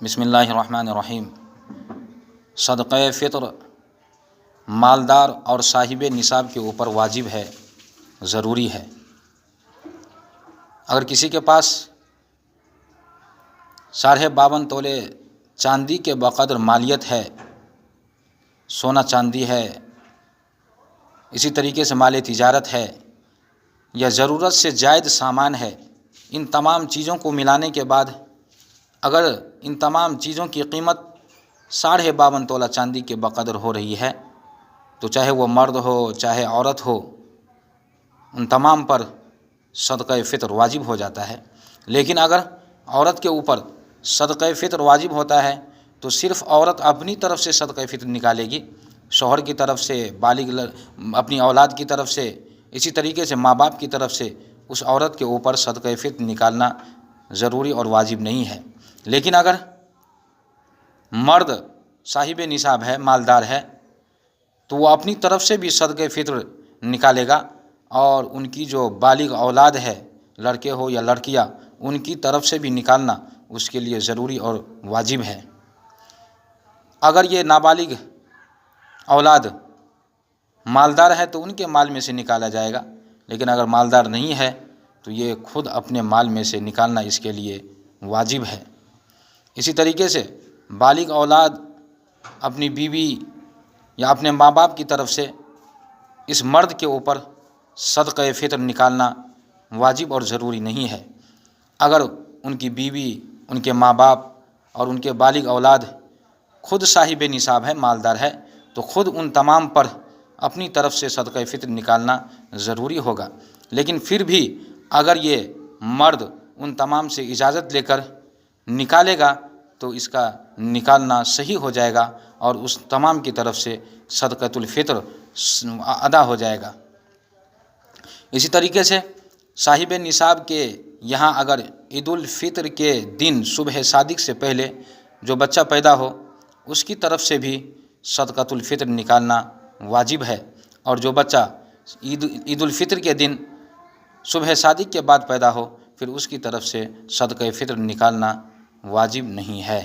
بسم اللہ الرحمن الرحیم۔ صدقہ فطر مالدار اور صاحب نصاب کے اوپر واجب ہے، ضروری ہے۔ اگر کسی کے پاس 52.5 تولے چاندی کے بقدر مالیت ہے، سونا چاندی ہے، اسی طریقے سے مال تجارت ہے یا ضرورت سے زائد سامان ہے، ان تمام چیزوں کو ملانے کے بعد اگر ان تمام چیزوں کی قیمت 52.5 تولہ چاندی کے بقدر ہو رہی ہے تو چاہے وہ مرد ہو چاہے عورت ہو، ان تمام پر صدقہ فطر واجب ہو جاتا ہے۔ لیکن اگر عورت کے اوپر صدقہ فطر واجب ہوتا ہے تو صرف عورت اپنی طرف سے صدقہ فطر نکالے گی، شوہر کی طرف سے، بالغ اپنی اولاد کی طرف سے، اسی طریقے سے ماں باپ کی طرف سے اس عورت کے اوپر صدقہ فطر نکالنا ضروری اور واجب نہیں ہے۔ لیکن اگر مرد صاحب نصاب ہے، مالدار ہے، تو وہ اپنی طرف سے بھی صدقہ فطر نکالے گا، اور ان کی جو بالغ اولاد ہے، لڑکے ہو یا لڑکیاں، ان کی طرف سے بھی نکالنا اس کے لیے ضروری اور واجب ہے۔ اگر یہ نابالغ اولاد مالدار ہے تو ان کے مال میں سے نکالا جائے گا، لیکن اگر مالدار نہیں ہے تو یہ خود اپنے مال میں سے نکالنا اس کے لیے واجب ہے۔ اسی طریقے سے بالغ اولاد اپنی بیوی یا اپنے ماں باپ کی طرف سے اس مرد کے اوپر صدقہ فطر نکالنا واجب اور ضروری نہیں ہے۔ اگر ان کی بیوی، ان کے ماں باپ اور ان کے بالغ اولاد خود صاحب نصاب ہے، مالدار ہے، تو خود ان تمام پر اپنی طرف سے صدقہ فطر نکالنا ضروری ہوگا۔ لیکن پھر بھی اگر یہ مرد ان تمام سے اجازت لے کر نکالے گا تو اس کا نکالنا صحیح ہو جائے گا اور اس تمام کی طرف سے صدقۃ الفطر ادا ہو جائے گا۔ اسی طریقے سے صاحب نصاب کے یہاں اگر عید الفطر کے دن صبح صادق سے پہلے جو بچہ پیدا ہو، اس کی طرف سے بھی صدقۃ الفطر نکالنا واجب ہے، اور جو بچہ عید الفطر کے دن صبح صادق کے بعد پیدا ہو، پھر اس کی طرف سے صدقہ فطر نکالنا واجب نہیں ہے۔